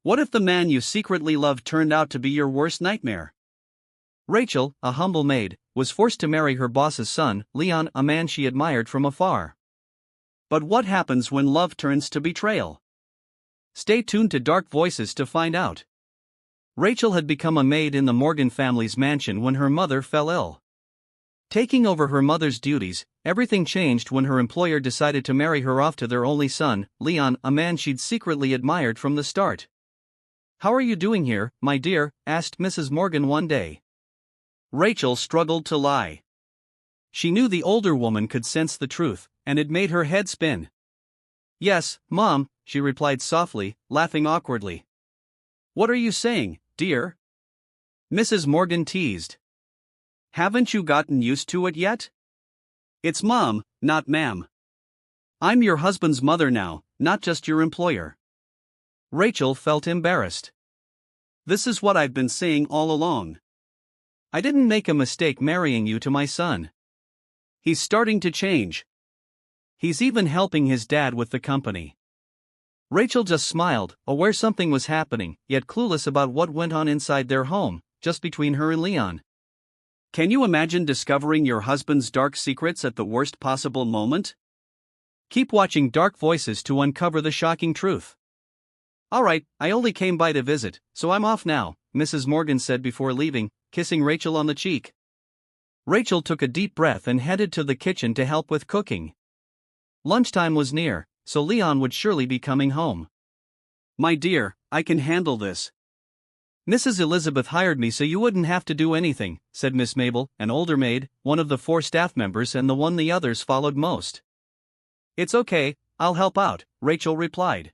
What if the man you secretly loved turned out to be your worst nightmare? Rachel, a humble maid, was forced to marry her boss's son, Leon, a man she admired from afar. But what happens when love turns to betrayal? Stay tuned to Dark Voices to find out. Rachel had become a maid in the Morgan family's mansion when her mother fell ill. Taking over her mother's duties, everything changed when her employer decided to marry her off to their only son, Leon, a man she'd secretly admired from the start. "How are you doing here, my dear?" asked Mrs. Morgan one day. Rachel struggled to lie. She knew the older woman could sense the truth, and it made her head spin. "Yes, Mom," she replied softly, laughing awkwardly. "What are you saying, dear?" Mrs. Morgan teased. "Haven't you gotten used to it yet? It's Mom, not Ma'am. I'm your husband's mother now, not just your employer." Rachel felt embarrassed. "This is what I've been saying all along. I didn't make a mistake marrying you to my son. He's starting to change. He's even helping his dad with the company." Rachel just smiled, aware something was happening, yet clueless about what went on inside their home, just between her and Leon. Can you imagine discovering your husband's dark secrets at the worst possible moment? Keep watching Dark Voices to uncover the shocking truth. "All right, I only came by to visit, so I'm off now," Mrs. Morgan said before leaving, kissing Rachel on the cheek. Rachel took a deep breath and headed to the kitchen to help with cooking. Lunchtime was near, so Leon would surely be coming home. "My dear, I can handle this." "Mrs. Elizabeth hired me so you wouldn't have to do anything," said Miss Mabel, an older maid, one of the 4 staff members and the one the others followed most. "It's okay, I'll help out," Rachel replied.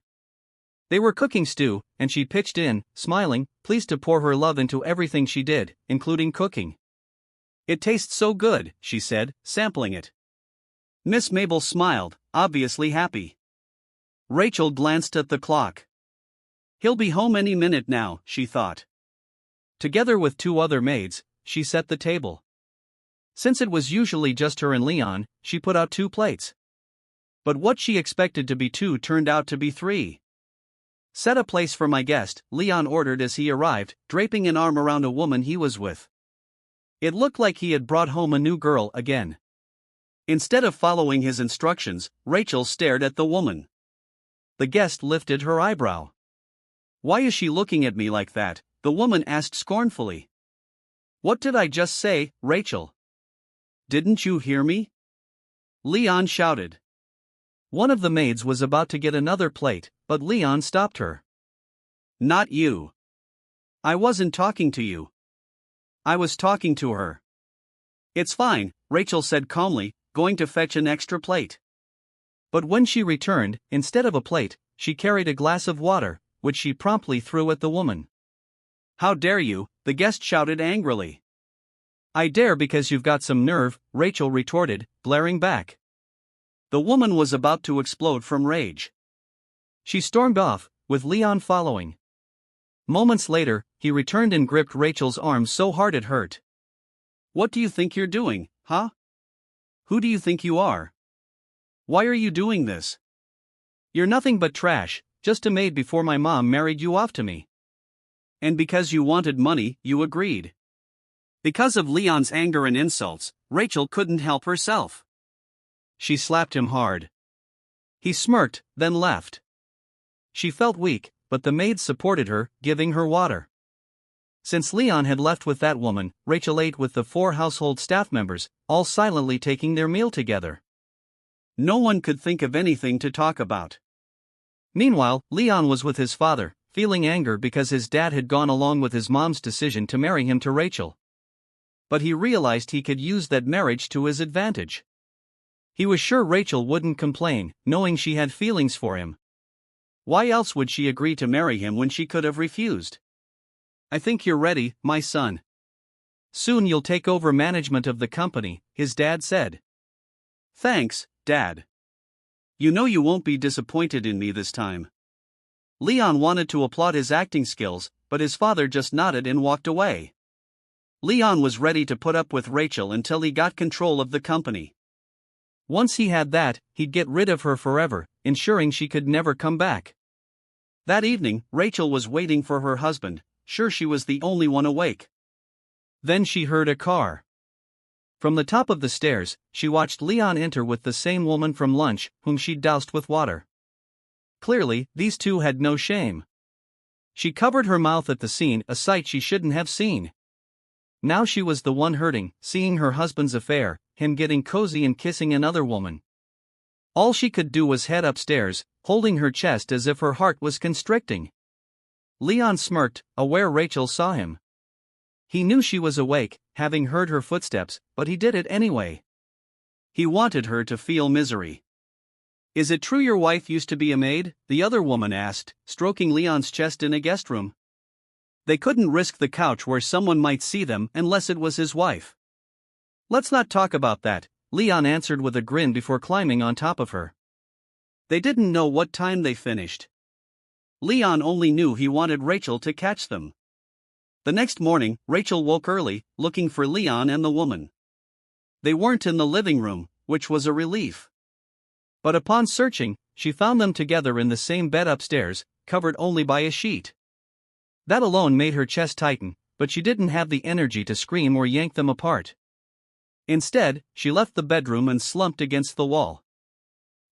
They were cooking stew, and she pitched in, smiling, pleased to pour her love into everything she did, including cooking. "It tastes so good," she said, sampling it. Miss Mabel smiled, obviously happy. Rachel glanced at the clock. "He'll be home any minute now," she thought. Together with 2 other maids, she set the table. Since it was usually just her and Leon, she put out 2 plates. But what she expected to be 2 turned out to be 3. "Set a place for my guest," Leon ordered as he arrived, draping an arm around a woman he was with. It looked like he had brought home a new girl again. Instead of following his instructions, Rachel stared at the woman. The guest lifted her eyebrow. "Why is she looking at me like that?" the woman asked scornfully. "What did I just say, Rachel? Didn't you hear me?" Leon shouted. One of the maids was about to get another plate, but Leon stopped her. "Not you. I wasn't talking to you. I was talking to her." "It's fine," Rachel said calmly, going to fetch an extra plate. But when she returned, instead of a plate, she carried a glass of water, which she promptly threw at the woman. "How dare you?" the guest shouted angrily. "I dare because you've got some nerve," Rachel retorted, glaring back. The woman was about to explode from rage. She stormed off, with Leon following. Moments later, he returned and gripped Rachel's arm so hard it hurt. "What do you think you're doing, huh? Who do you think you are? Why are you doing this? You're nothing but trash, just a maid before my mom married you off to me." And because you wanted money, you agreed. Because of Leon's anger and insults, Rachel couldn't help herself. She slapped him hard. He smirked, then left. She felt weak, but the maids supported her, giving her water. Since Leon had left with that woman, Rachel ate with the 4 household staff members, all silently taking their meal together. No one could think of anything to talk about. Meanwhile, Leon was with his father, feeling anger because his dad had gone along with his mom's decision to marry him to Rachel. But he realized he could use that marriage to his advantage. He was sure Rachel wouldn't complain, knowing she had feelings for him. Why else would she agree to marry him when she could have refused? "I think you're ready, my son. Soon you'll take over management of the company," his dad said. "Thanks, Dad. You know you won't be disappointed in me this time." Leon wanted to applaud his acting skills, but his father just nodded and walked away. Leon was ready to put up with Rachel until he got control of the company. Once he had that, he'd get rid of her forever, ensuring she could never come back. That evening, Rachel was waiting for her husband, sure she was the only one awake. Then she heard a car. From the top of the stairs, she watched Leon enter with the same woman from lunch, whom she'd doused with water. Clearly, these two had no shame. She covered her mouth at the scene, a sight she shouldn't have seen. Now she was the one hurting, seeing her husband's affair, him getting cozy and kissing another woman. All she could do was head upstairs, holding her chest as if her heart was constricting. Leon smirked, aware Rachel saw him. He knew she was awake, having heard her footsteps, but he did it anyway. He wanted her to feel misery. "Is it true your wife used to be a maid?" the other woman asked, stroking Leon's chest in a guest room. They couldn't risk the couch where someone might see them unless it was his wife. "Let's not talk about that," Leon answered with a grin before climbing on top of her. They didn't know what time they finished. Leon only knew he wanted Rachel to catch them. The next morning, Rachel woke early, looking for Leon and the woman. They weren't in the living room, which was a relief. But upon searching, she found them together in the same bed upstairs, covered only by a sheet. That alone made her chest tighten, but she didn't have the energy to scream or yank them apart. Instead, she left the bedroom and slumped against the wall.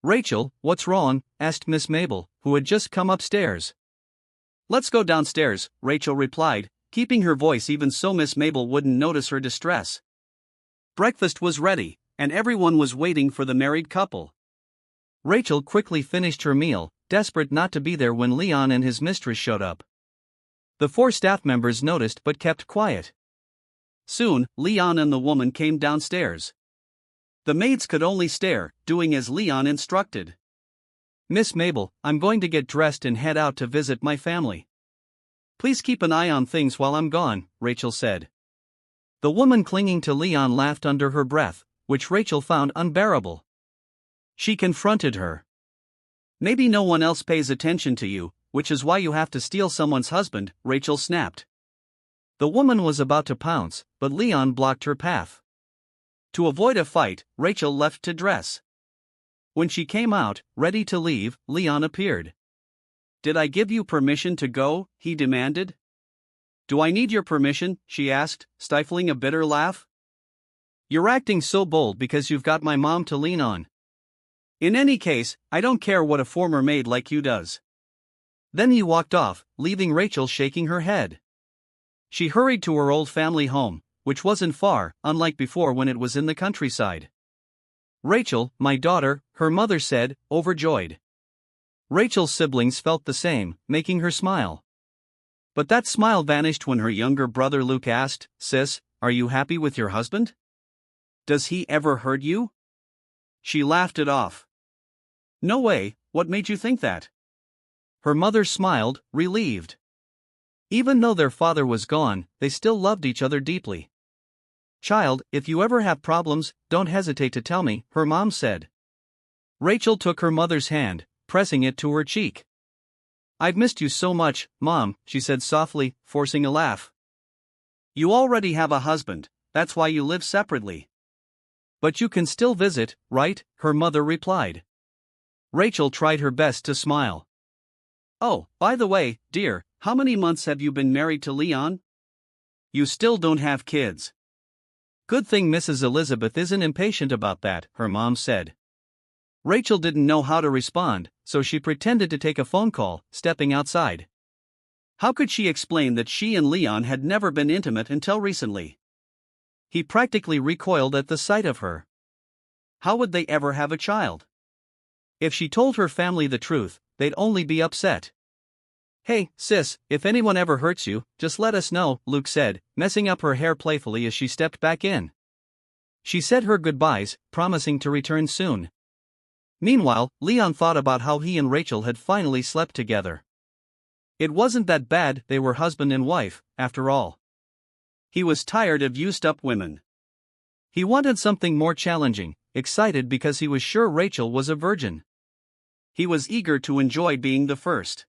"Rachel, what's wrong?" asked Miss Mabel, who had just come upstairs. "Let's go downstairs," Rachel replied, keeping her voice even so Miss Mabel wouldn't notice her distress. Breakfast was ready, and everyone was waiting for the married couple. Rachel quickly finished her meal, desperate not to be there when Leon and his mistress showed up. The 4 staff members noticed but kept quiet. Soon, Leon and the woman came downstairs. The maids could only stare, doing as Leon instructed. "Miss Mabel, I'm going to get dressed and head out to visit my family. Please keep an eye on things while I'm gone," Rachel said. The woman clinging to Leon laughed under her breath, which Rachel found unbearable. She confronted her. "Maybe no one else pays attention to you, which is why you have to steal someone's husband," Rachel snapped. The woman was about to pounce, but Leon blocked her path. To avoid a fight, Rachel left to dress. When she came out, ready to leave, Leon appeared. "Did I give you permission to go?" he demanded. "Do I need your permission?" she asked, stifling a bitter laugh. "You're acting so bold because you've got my mom to lean on. In any case, I don't care what a former maid like you does." Then he walked off, leaving Rachel shaking her head. She hurried to her old family home, which wasn't far, unlike before when it was in the countryside. "Rachel, my daughter," her mother said, overjoyed. Rachel's siblings felt the same, making her smile. But that smile vanished when her younger brother Luke asked, "Sis, are you happy with your husband? Does he ever hurt you?" She laughed it off. "No way, what made you think that?" Her mother smiled, relieved. Even though their father was gone, they still loved each other deeply. "Child, if you ever have problems, don't hesitate to tell me," her mom said. Rachel took her mother's hand, pressing it to her cheek. "I've missed you so much, Mom," she said softly, forcing a laugh. "You already have a husband, that's why you live separately." "But you can still visit, right?" her mother replied. Rachel tried her best to smile. "Oh, by the way, dear, how many months have you been married to Leon? You still don't have kids." "Good thing Mrs. Elizabeth isn't impatient about that," her mom said. Rachel didn't know how to respond, so she pretended to take a phone call, stepping outside. How could she explain that she and Leon had never been intimate until recently? He practically recoiled at the sight of her. How would they ever have a child? If she told her family the truth, they'd only be upset. "Hey, sis, if anyone ever hurts you, just let us know," Luke said, messing up her hair playfully as she stepped back in. She said her goodbyes, promising to return soon. Meanwhile, Leon thought about how he and Rachel had finally slept together. It wasn't that bad, they were husband and wife, after all. He was tired of used-up women. He wanted something more challenging, excited because he was sure Rachel was a virgin. He was eager to enjoy being the first.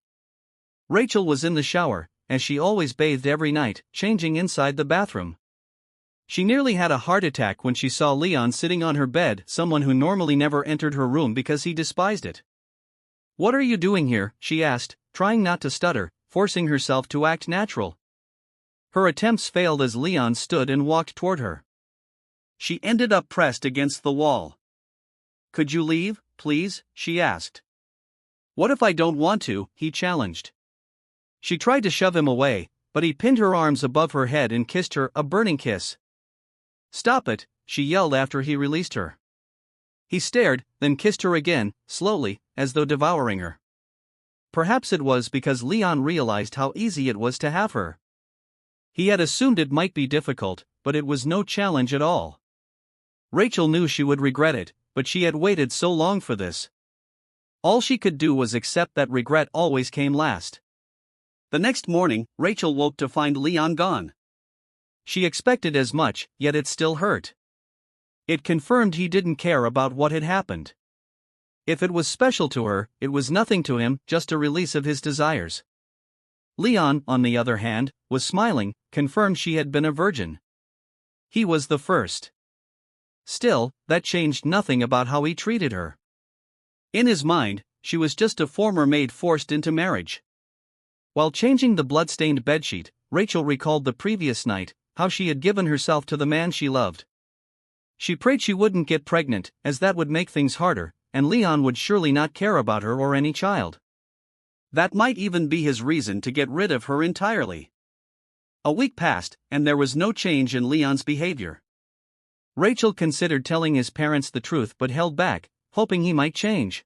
Rachel was in the shower, as she always bathed every night, changing inside the bathroom. She nearly had a heart attack when she saw Leon sitting on her bed, someone who normally never entered her room because he despised it. What are you doing here? She asked, trying not to stutter, forcing herself to act natural. Her attempts failed as Leon stood and walked toward her. She ended up pressed against the wall. Could you leave, please? She asked. What if I don't want to? He challenged. She tried to shove him away, but he pinned her arms above her head and kissed her, a burning kiss. Stop it, she yelled after he released her. He stared, then kissed her again, slowly, as though devouring her. Perhaps it was because Leon realized how easy it was to have her. He had assumed it might be difficult, but it was no challenge at all. Rachel knew she would regret it, but she had waited so long for this. All she could do was accept that regret always came last. The next morning, Rachel woke to find Leon gone. She expected as much, yet it still hurt. It confirmed he didn't care about what had happened. If it was special to her, it was nothing to him, just a release of his desires. Leon, on the other hand, was smiling, confirmed she had been a virgin. He was the first. Still, that changed nothing about how he treated her. In his mind, she was just a former maid forced into marriage. While changing the blood-stained bedsheet, Rachel recalled the previous night, how she had given herself to the man she loved. She prayed she wouldn't get pregnant, as that would make things harder, and Leon would surely not care about her or any child. That might even be his reason to get rid of her entirely. A week passed, and there was no change in Leon's behavior. Rachel considered telling his parents the truth but held back, hoping he might change.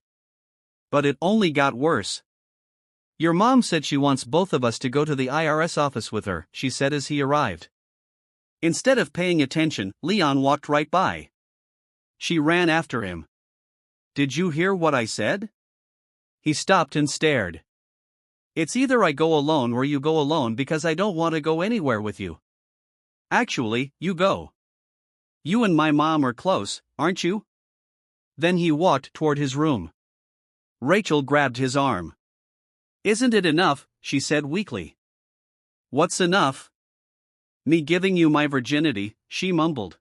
But it only got worse. Your mom said she wants both of us to go to the IRS office with her, she said as he arrived. Instead of paying attention, Leon walked right by. She ran after him. Did you hear what I said? He stopped and stared. It's either I go alone or you go alone because I don't want to go anywhere with you. Actually, you go. You and my mom are close, aren't you? Then he walked toward his room. Rachel grabbed his arm. Isn't it enough? She said weakly. What's enough? Me giving you my virginity, she mumbled.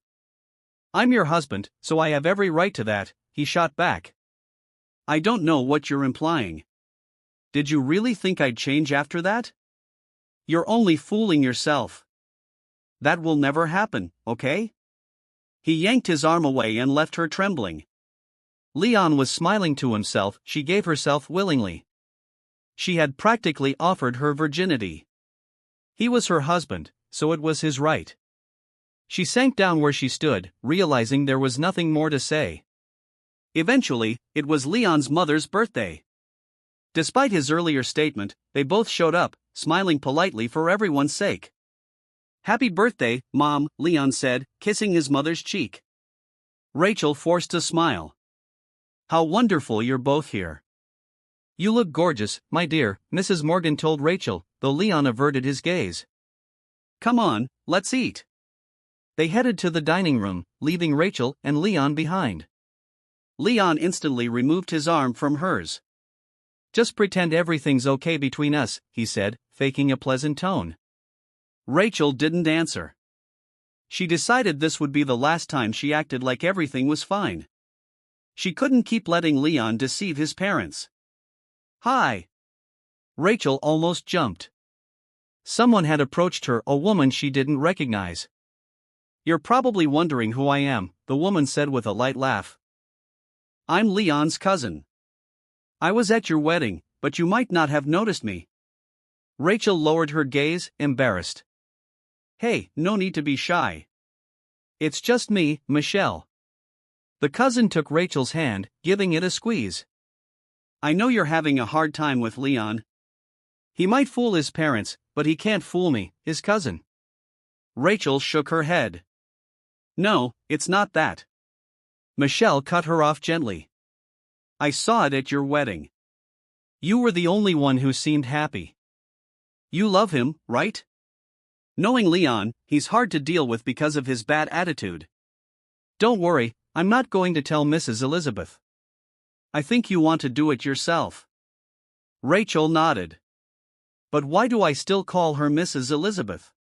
I'm your husband, so I have every right to that, he shot back. I don't know what you're implying. Did you really think I'd change after that? You're only fooling yourself. That will never happen, okay? He yanked his arm away and left her trembling. Leon was smiling to himself, she gave herself willingly. She had practically offered her virginity. He was her husband, so it was his right. She sank down where she stood, realizing there was nothing more to say. Eventually, it was Leon's mother's birthday. Despite his earlier statement, they both showed up, smiling politely for everyone's sake. Happy birthday, Mom, Leon said, kissing his mother's cheek. Rachel forced a smile. How wonderful you're both here. You look gorgeous, my dear, Mrs. Morgan told Rachel, though Leon averted his gaze. Come on, let's eat. They headed to the dining room, leaving Rachel and Leon behind. Leon instantly removed his arm from hers. Just pretend everything's okay between us, he said, faking a pleasant tone. Rachel didn't answer. She decided this would be the last time she acted like everything was fine. She couldn't keep letting Leon deceive his parents. Hi. Rachel almost jumped. Someone had approached her, a woman she didn't recognize. You're probably wondering who I am, the woman said with a light laugh. I'm Leon's cousin. I was at your wedding, but you might not have noticed me. Rachel lowered her gaze, embarrassed. Hey, no need to be shy. It's just me, Michelle. The cousin took Rachel's hand, giving it a squeeze. I know you're having a hard time with Leon. He might fool his parents, but he can't fool me, his cousin. Rachel shook her head. No, it's not that. Michelle cut her off gently. I saw it at your wedding. You were the only one who seemed happy. You love him, right? Knowing Leon, he's hard to deal with because of his bad attitude. Don't worry, I'm not going to tell Mrs. Elizabeth. I think you want to do it yourself. Rachel nodded. But why do I still call her Mrs. Elizabeth?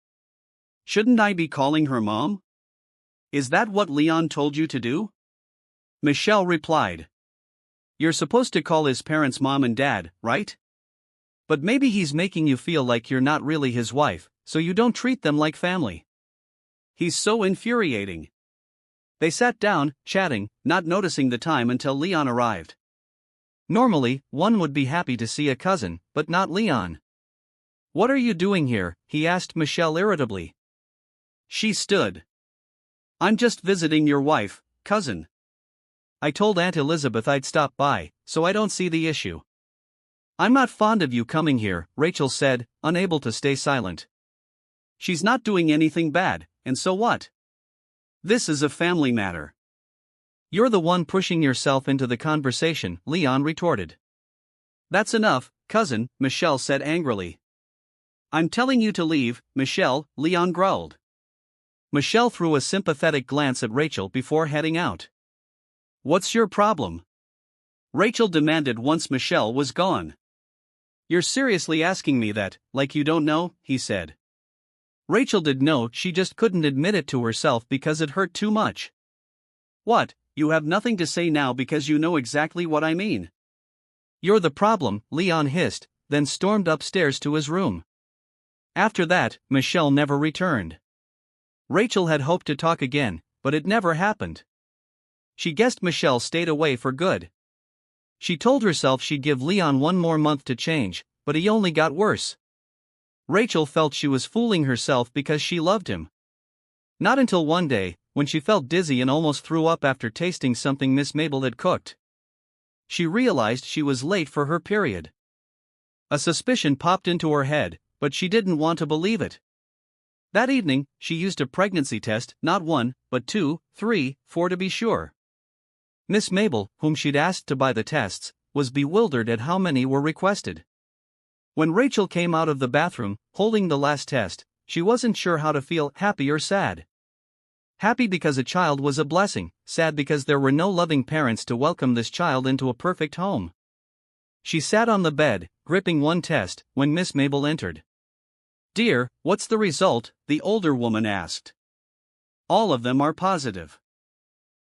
Shouldn't I be calling her Mom? Is that what Leon told you to do? Michelle replied. You're supposed to call his parents mom and dad, right? But maybe he's making you feel like you're not really his wife, so you don't treat them like family. He's so infuriating. They sat down, chatting, not noticing the time until Leon arrived. Normally, one would be happy to see a cousin, but not Leon. "What are you doing here?" he asked Michelle irritably. She stood. "I'm just visiting your wife, cousin. I told Aunt Elizabeth I'd stop by, so I don't see the issue." "I'm not fond of you coming here," Rachel said, unable to stay silent. "She's not doing anything bad, and so what? This is a family matter." "You're the one pushing yourself into the conversation," Leon retorted. "That's enough, cousin," Michelle said angrily. "I'm telling you to leave, Michelle," Leon growled. Michelle threw a sympathetic glance at Rachel before heading out. "What's your problem?" Rachel demanded once Michelle was gone. "You're seriously asking me that, like you don't know," he said. Rachel did know, she just couldn't admit it to herself because it hurt too much. "What, you have nothing to say now because you know exactly what I mean?" "You're the problem," Leon hissed, then stormed upstairs to his room. After that, Michelle never returned. Rachel had hoped to talk again, but it never happened. She guessed Michelle stayed away for good. She told herself she'd give Leon one more month to change, but he only got worse. Rachel felt she was fooling herself because she loved him. Not until one day, when she felt dizzy and almost threw up after tasting something Miss Mabel had cooked. She realized she was late for her period. A suspicion popped into her head, but she didn't want to believe it. That evening, she used a pregnancy test, not 1, but 2, 3, 4 to be sure. Miss Mabel, whom she'd asked to buy the tests, was bewildered at how many were requested. When Rachel came out of the bathroom, holding the last test, she wasn't sure how to feel, happy or sad. Happy because a child was a blessing, sad because there were no loving parents to welcome this child into a perfect home. She sat on the bed, gripping one test, when Miss Mabel entered. "Dear, what's the result?" the older woman asked. "All of them are positive."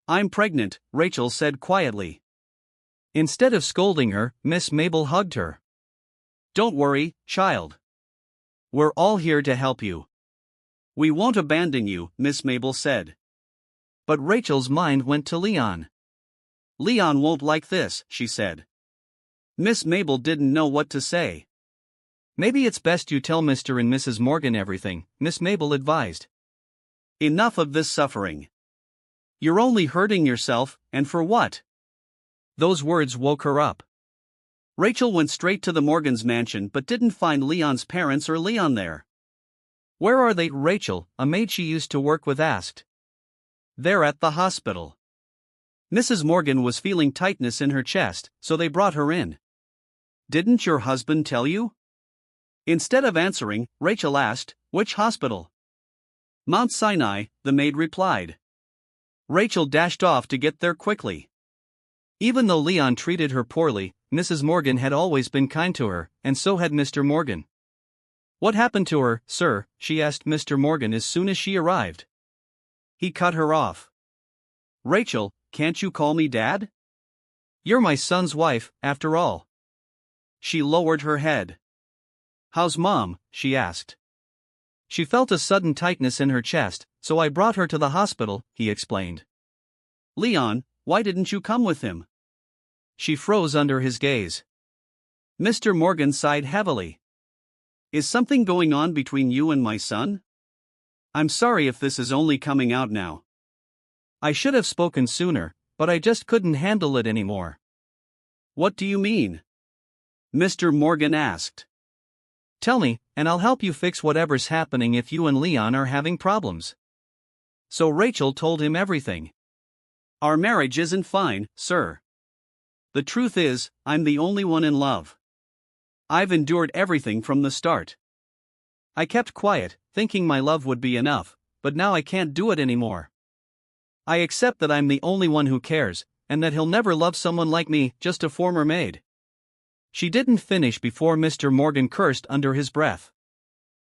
"I'm pregnant," Rachel said quietly. Instead of scolding her, Miss Mabel hugged her. "Don't worry, child. We're all here to help you. We won't abandon you," Miss Mabel said. But Rachel's mind went to Leon. "Leon won't like this," she said. Miss Mabel didn't know what to say. "Maybe it's best you tell Mr. and Mrs. Morgan everything," Miss Mabel advised. "Enough of this suffering. You're only hurting yourself, and for what?" Those words woke her up. Rachel went straight to the Morgans' mansion but didn't find Leon's parents or Leon there. "Where are they?" Rachel, a maid she used to work with, asked. "They're at the hospital." Mrs. Morgan was feeling tightness in her chest, so they brought her in. "Didn't your husband tell you?" Instead of answering, Rachel asked, "Which hospital?" "Mount Sinai," the maid replied. Rachel dashed off to get there quickly. Even though Leon treated her poorly, Mrs. Morgan had always been kind to her, and so had Mr. Morgan. "What happened to her, sir?" she asked Mr. Morgan as soon as she arrived. "He cut her off." "Rachel, can't you call me Dad? You're my son's wife, after all." She lowered her head. "How's Mom?" she asked. "She felt a sudden tightness in her chest, so I brought her to the hospital," he explained. "Leon, why didn't you come with him?" She froze under his gaze. Mr. Morgan sighed heavily. "Is something going on between you and my son? I'm sorry if this is only coming out now. I should have spoken sooner, but I just couldn't handle it anymore." "What do you mean?" Mr. Morgan asked. "Tell me, and I'll help you fix whatever's happening if you and Leon are having problems." So Rachel told him everything. "Our marriage isn't fine, sir. The truth is, I'm the only one in love. I've endured everything from the start. I kept quiet, thinking my love would be enough, but now I can't do it anymore. I accept that I'm the only one who cares, and that he'll never love someone like me, just a former maid." She didn't finish before Mr. Morgan cursed under his breath.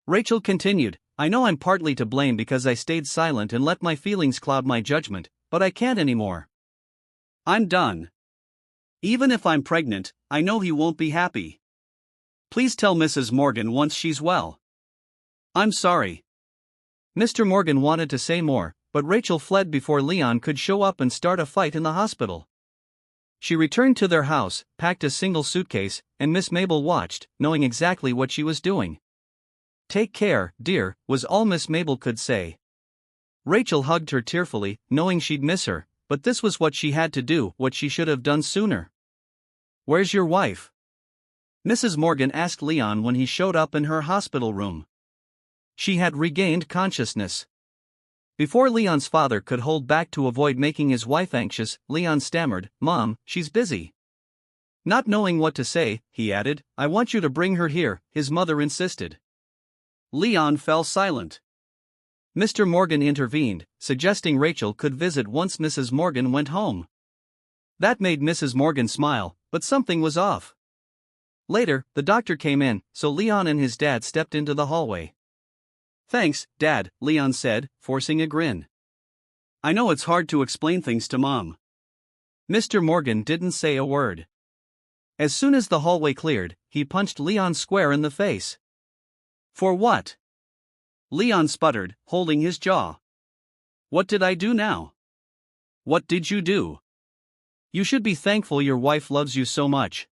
Rachel continued, "I know I'm partly to blame because I stayed silent and let my feelings cloud my judgment, but I can't anymore. I'm done. Even if I'm pregnant, I know he won't be happy. Please tell Mrs. Morgan once she's well. I'm sorry. Mr. Morgan wanted to say more, but Rachel fled before Leon could show up and start a fight in the hospital. She returned to their house, packed a single suitcase, and Miss Mabel watched, knowing exactly what she was doing. "Take care, dear," was all Miss Mabel could say. Rachel hugged her tearfully, knowing she'd miss her, but this was what she had to do, what she should have done sooner. "Where's your wife?" Mrs. Morgan asked Leon when he showed up in her hospital room. She had regained consciousness. Before Leon's father could hold back to avoid making his wife anxious, Leon stammered, "Mom, she's busy." Not knowing what to say, he added, "I want you to bring her here," his mother insisted. Leon fell silent. Mr. Morgan intervened, suggesting Rachel could visit once Mrs. Morgan went home. That made Mrs. Morgan smile, but something was off. Later, the doctor came in, so Leon and his dad stepped into the hallway. "Thanks, Dad," Leon said, forcing a grin. "I know it's hard to explain things to Mom." Mr. Morgan didn't say a word. As soon as the hallway cleared, he punched Leon square in the face. "For what?" Leon sputtered, holding his jaw. "What did I do now?" "What did you do?" "You should be thankful your wife loves you so much.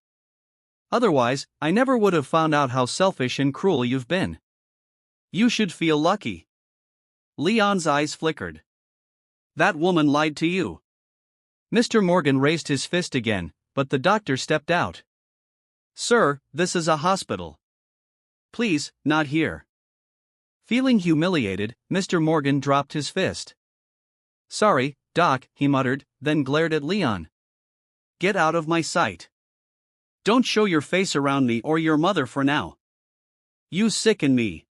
Otherwise, I never would have found out how selfish and cruel you've been." "You should feel lucky." Leon's eyes flickered. "That woman lied to you." Mr. Morgan raised his fist again, but the doctor stepped out. "Sir, this is a hospital. Please, not here." Feeling humiliated, Mr. Morgan dropped his fist. "Sorry, Doc," he muttered, then glared at Leon. "Get out of my sight. Don't show your face around me or your mother for now. You sicken me."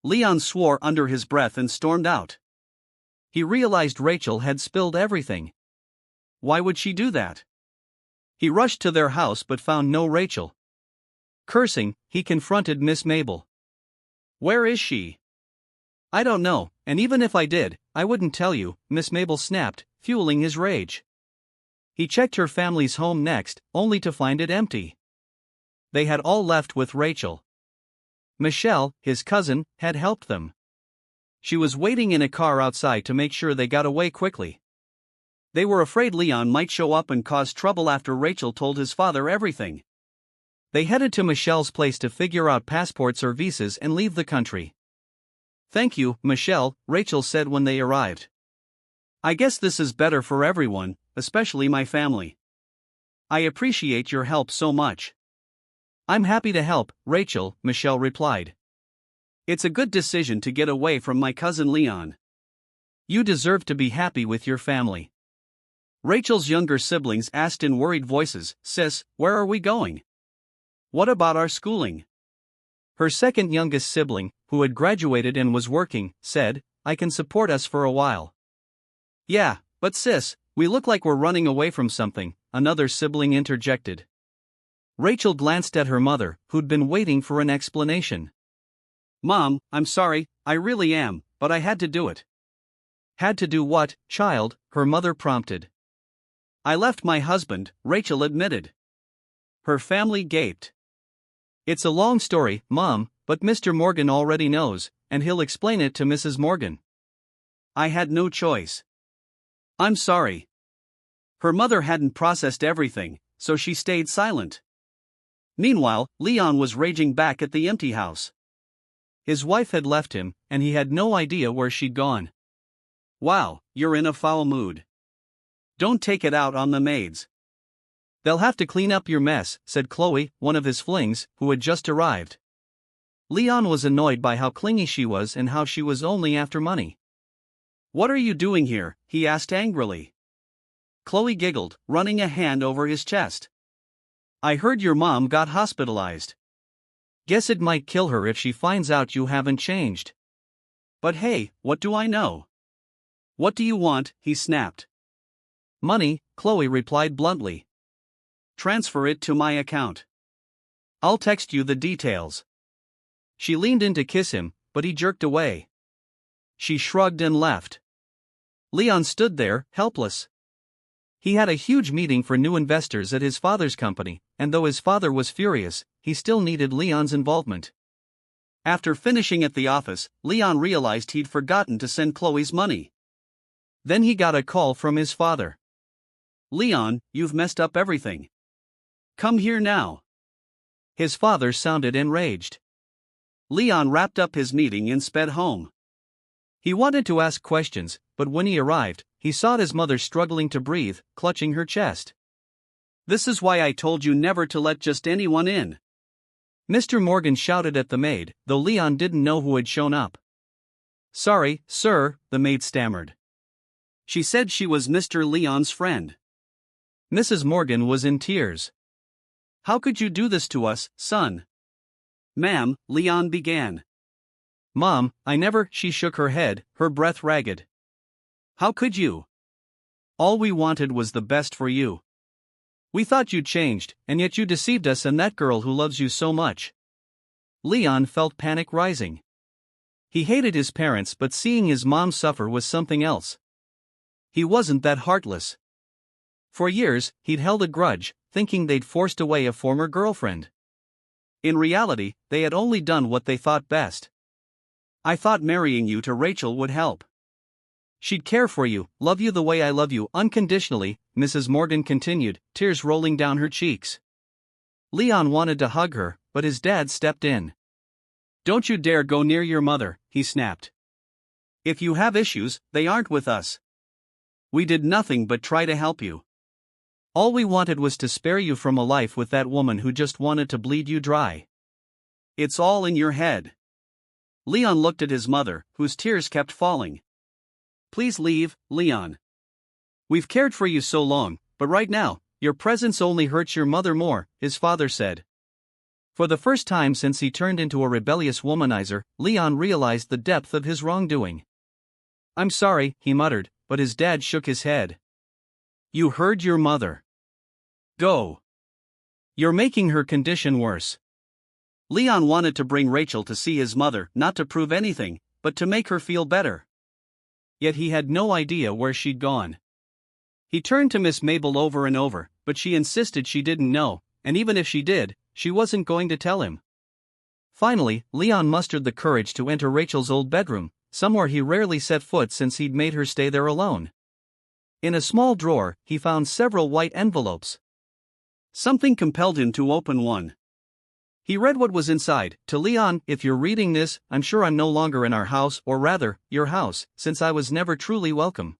Leon swore under his breath and stormed out. He realized Rachel had spilled everything. Why would she do that? He rushed to their house but found no Rachel. Cursing, he confronted Miss Mabel. "Where is she?" "I don't know, and even if I did, I wouldn't tell you," Miss Mabel snapped, fueling his rage. He checked her family's home next, only to find it empty. They had all left with Rachel. Michelle, his cousin, had helped them. She was waiting in a car outside to make sure they got away quickly. They were afraid Leon might show up and cause trouble after Rachel told his father everything. They headed to Michelle's place to figure out passports or visas and leave the country. "Thank you, Michelle," Rachel said when they arrived. "I guess this is better for everyone, especially my family. I appreciate your help so much." "I'm happy to help, Rachel," Michelle replied. "It's a good decision to get away from my cousin Leon. You deserve to be happy with your family." Rachel's younger siblings asked in worried voices, "Sis, where are we going? What about our schooling?" Her second youngest sibling, who had graduated and was working, said, "I can support us for a while." "Yeah, but sis, we look like we're running away from something," another sibling interjected. Rachel glanced at her mother, who'd been waiting for an explanation. "Mom, I'm sorry, I really am, but I had to do it." "Had to do what, child?" her mother prompted. "I left my husband," Rachel admitted. Her family gaped. "It's a long story, Mom, but Mr. Morgan already knows, and he'll explain it to Mrs. Morgan." "I had no choice. I'm sorry." Her mother hadn't processed everything, so she stayed silent. Meanwhile, Leon was raging back at the empty house. His wife had left him, and he had no idea where she'd gone. "Wow, you're in a foul mood. Don't take it out on the maids." "They'll have to clean up your mess," said Chloe, one of his flings, who had just arrived. Leon was annoyed by how clingy she was and how she was only after money. "What are you doing here?" he asked angrily. Chloe giggled, running a hand over his chest. "I heard your mom got hospitalized." "Guess it might kill her if she finds out you haven't changed." "But hey, what do I know?" "What do you want?" he snapped. "Money," Chloe replied bluntly. "Transfer it to my account. I'll text you the details." She leaned in to kiss him, but he jerked away. She shrugged and left. Leon stood there, helpless. He had a huge meeting for new investors at his father's company, and though his father was furious, he still needed Leon's involvement. After finishing at the office, Leon realized he'd forgotten to send Chloe's money. Then he got a call from his father. "Leon, you've messed up everything. Come here now." His father sounded enraged. Leon wrapped up his meeting and sped home. He wanted to ask questions, but when he arrived, he saw his mother struggling to breathe, clutching her chest. "This is why I told you never to let just anyone in." Mr. Morgan shouted at the maid, though Leon didn't know who had shown up. "Sorry, sir," the maid stammered. She said she was Mr. Leon's friend. Mrs. Morgan was in tears. "How could you do this to us, son?" "Ma'am," Leon began. "Mom, I never," she shook her head, her breath ragged. "How could you? All we wanted was the best for you. We thought you'd changed, and yet you deceived us and that girl who loves you so much." Leon felt panic rising. He hated his parents, but seeing his mom suffer was something else. He wasn't that heartless. For years, he'd held a grudge, thinking they'd forced away a former girlfriend. In reality, they had only done what they thought best. "I thought marrying you to Rachel would help. She'd care for you, love you the way I love you, unconditionally," Mrs. Morgan continued, tears rolling down her cheeks. Leon wanted to hug her, but his dad stepped in. "Don't you dare go near your mother," he snapped. "If you have issues, they aren't with us. We did nothing but try to help you. All we wanted was to spare you from a life with that woman who just wanted to bleed you dry." "It's all in your head." Leon looked at his mother, whose tears kept falling. "Please leave, Leon. We've cared for you so long, but right now, your presence only hurts your mother more," his father said. For the first time since he turned into a rebellious womanizer, Leon realized the depth of his wrongdoing. "I'm sorry," he muttered, but his dad shook his head. "You heard your mother. Go. You're making her condition worse." Leon wanted to bring Rachel to see his mother, not to prove anything, but to make her feel better. Yet he had no idea where she'd gone. He turned to Miss Mabel over and over, but she insisted she didn't know, and even if she did, she wasn't going to tell him. Finally, Leon mustered the courage to enter Rachel's old bedroom, somewhere he rarely set foot since he'd made her stay there alone. In a small drawer, he found several white envelopes. Something compelled him to open one. He read what was inside. "To Leon, if you're reading this, I'm sure I'm no longer in our house, or rather, your house, since I was never truly welcome.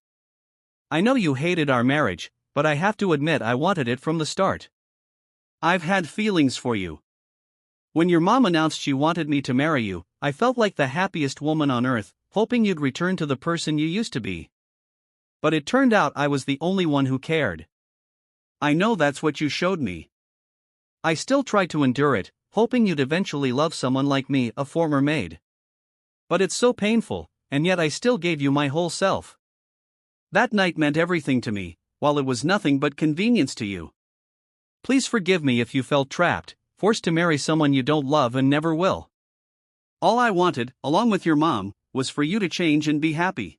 I know you hated our marriage, but I have to admit I wanted it from the start. I've had feelings for you. When your mom announced she wanted me to marry you, I felt like the happiest woman on earth, hoping you'd return to the person you used to be. But it turned out I was the only one who cared. I know that's what you showed me. I still tried to endure it, hoping you'd eventually love someone like me, a former maid. But it's so painful, and yet I still gave you my whole self. That night meant everything to me, while it was nothing but convenience to you. Please forgive me if you felt trapped, forced to marry someone you don't love and never will. All I wanted, along with your mom, was for you to change and be happy.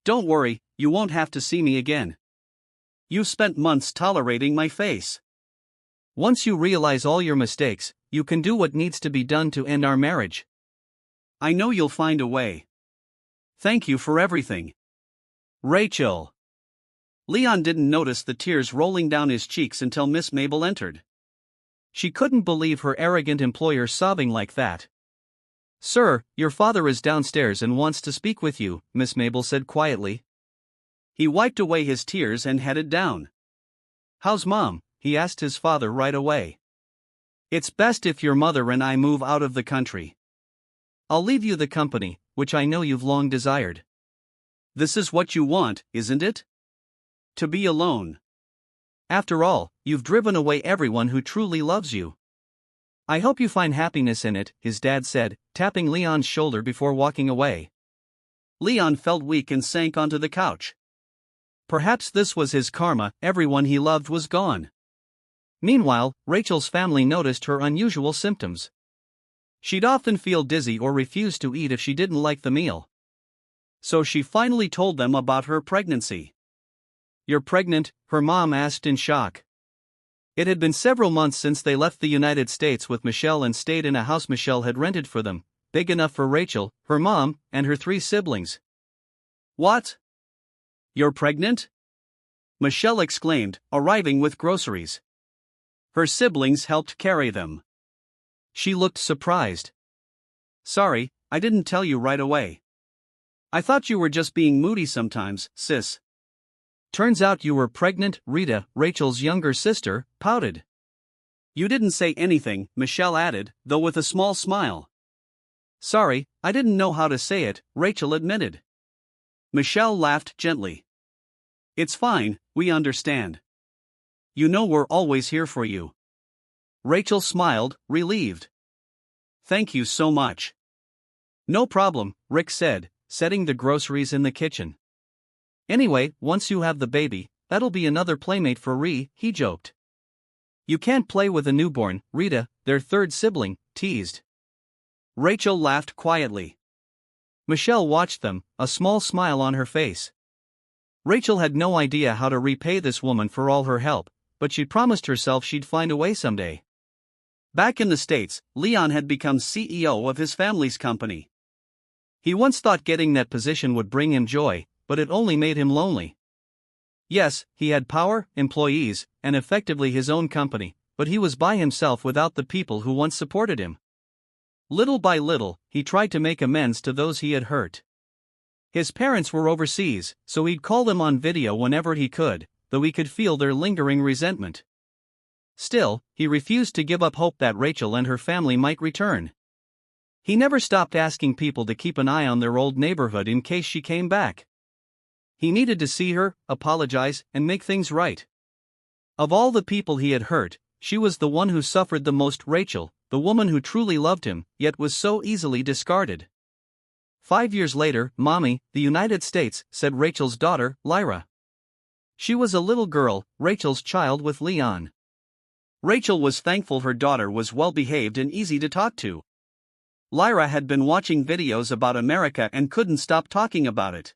Don't worry, you won't have to see me again. You've spent months tolerating my face. Once you realize all your mistakes, you can do what needs to be done to end our marriage. I know you'll find a way. Thank you for everything. Rachel." Leon didn't notice the tears rolling down his cheeks until Miss Mabel entered. She couldn't believe her arrogant employer sobbing like that. "Sir, your father is downstairs and wants to speak with you," Miss Mabel said quietly. He wiped away his tears and headed down. "How's Mom?" he asked his father right away. "It's best if your mother and I move out of the country. I'll leave you the company, which I know you've long desired." "This is what you want, isn't it? To be alone. After all, you've driven away everyone who truly loves you. I hope you find happiness in it," his dad said, tapping Leon's shoulder before walking away. Leon felt weak and sank onto the couch. Perhaps this was his karma, everyone he loved was gone. Meanwhile, Rachel's family noticed her unusual symptoms. She'd often feel dizzy or refuse to eat if she didn't like the meal. So she finally told them about her pregnancy. You're pregnant?" her mom asked in shock. It had been several months since they left the United States with Michelle and stayed in a house Michelle had rented for them, big enough for Rachel, her mom, and her 3 siblings. "What? You're pregnant?" Michelle exclaimed, arriving with groceries. Her siblings helped carry them. She looked surprised. "Sorry, I didn't tell you right away. I thought you were just being moody sometimes, sis." Turns out you were pregnant. Rita, Rachel's younger sister, pouted. "You didn't say anything," Michelle added, though with a small smile. "Sorry, I didn't know how to say it," Rachel admitted. Michelle laughed gently. "It's fine, we understand. You know we're always here for you." Rachel smiled, relieved. "Thank you so much." "No problem," Rick said, setting the groceries in the kitchen. "Anyway, once you have the baby, that'll be another playmate for Ree," he joked. "You can't play with a newborn," Rita, their 3rd sibling, teased. Rachel laughed quietly. Michelle watched them, a small smile on her face. Rachel had no idea how to repay this woman for all her help, but she promised herself she'd find a way someday. Back in the States, Leon had become CEO of his family's company. He once thought getting that position would bring him joy, but it only made him lonely. Yes, he had power, employees, and effectively his own company, but he was by himself without the people who once supported him. Little by little, he tried to make amends to those he had hurt. His parents were overseas, so he'd call them on video whenever he could, though he could feel their lingering resentment. Still, he refused to give up hope that Rachel and her family might return. He never stopped asking people to keep an eye on their old neighborhood in case she came back. He needed to see her, apologize, and make things right. Of all the people he had hurt, she was the one who suffered the most. Rachel, the woman who truly loved him, yet was so easily discarded. 5 years later, Mommy, the United States, said Rachel's daughter, Lyra. She was a little girl, Rachel's child with Leon. Rachel was thankful her daughter was well-behaved and easy to talk to. Lyra had been watching videos about America and couldn't stop talking about it.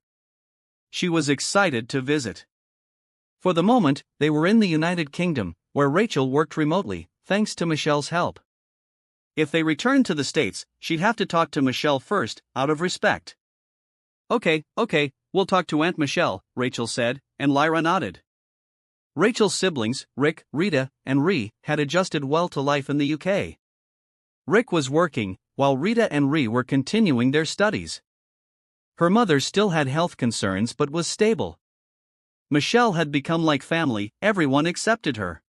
She was excited to visit. For the moment, they were in the United Kingdom, where Rachel worked remotely, thanks to Michelle's help. If they returned to the States, she'd have to talk to Michelle first, out of respect. Okay, we'll talk to Aunt Michelle," Rachel said, and Lyra nodded. Rachel's siblings, Rick, Rita, and Ree, had adjusted well to life in the UK. Rick was working, while Rita and Ree were continuing their studies. Her mother still had health concerns but was stable. Michelle had become like family, everyone accepted her.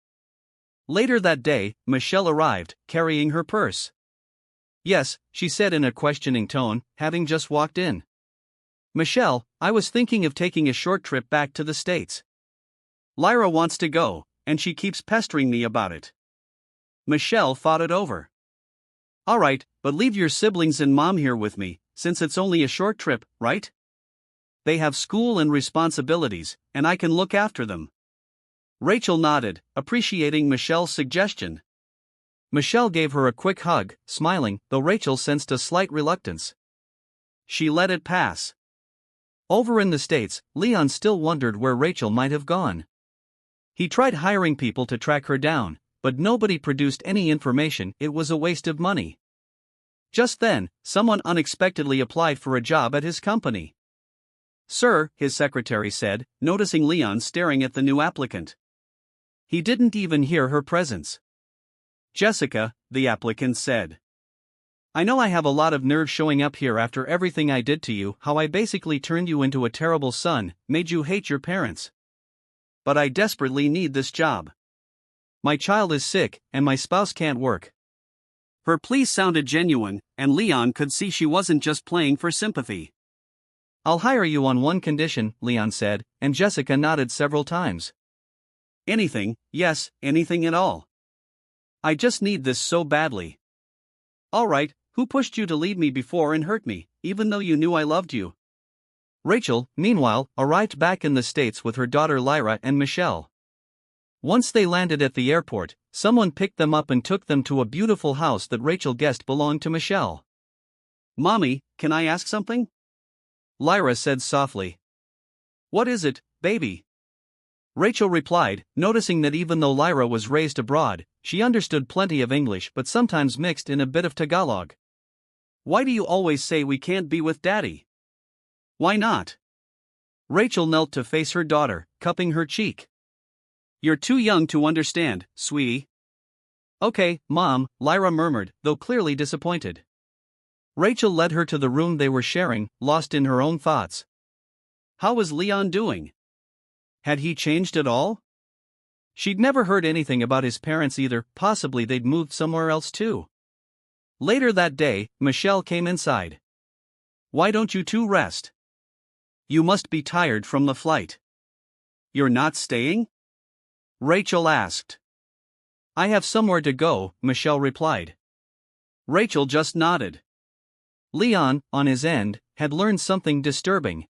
Later that day, Michelle arrived, carrying her purse. "Yes," she said in a questioning tone, having just walked in. "Michelle, I was thinking of taking a short trip back to the States. Lyra wants to go, and she keeps pestering me about it." Michelle thought it over. "All right, but leave your siblings and mom here with me, since it's only a short trip, right? They have school and responsibilities, and I can look after them." Rachel nodded, appreciating Michelle's suggestion. Michelle gave her a quick hug, smiling, though Rachel sensed a slight reluctance. She let it pass. Over in the States, Leon still wondered where Rachel might have gone. He tried hiring people to track her down, but nobody produced any information. It was a waste of money. Just then, someone unexpectedly applied for a job at his company. "Sir," his secretary said, noticing Leon staring at the new applicant. He didn't even hear her presence. "Jessica," the applicant said. "I know I have a lot of nerve showing up here after everything I did to you, how I basically turned you into a terrible son, made you hate your parents. But I desperately need this job. My child is sick, and my spouse can't work." Her plea sounded genuine, and Leon could see she wasn't just playing for sympathy. "I'll hire you on one condition," Leon said, and Jessica nodded several times. "Anything, yes, anything at all. I just need this so badly." "All right, who pushed you to leave me before and hurt me, even though you knew I loved you?" Rachel, meanwhile, arrived back in the States with her daughter Lyra and Michelle. Once they landed at the airport, someone picked them up and took them to a beautiful house that Rachel guessed belonged to Michelle. "Mommy, can I ask something?" Lyra said softly. "What is it, baby?" Rachel replied, noticing that even though Lyra was raised abroad, she understood plenty of English but sometimes mixed in a bit of Tagalog. Why do you always say we can't be with Daddy? Why not? Rachel knelt to face her daughter, cupping her cheek. You're too young to understand, sweetie. Okay, Mom, Lyra murmured, though clearly disappointed. Rachel led her to the room they were sharing, lost in her own thoughts. How was Leon doing? Had he changed at all? She'd never heard anything about his parents either, possibly they'd moved somewhere else too. Later that day, Michelle came inside. Why don't you two rest? You must be tired from the flight. You're not staying? Rachel asked. I have somewhere to go, Michelle replied. Rachel just nodded. Leon, on his end, had learned something disturbing.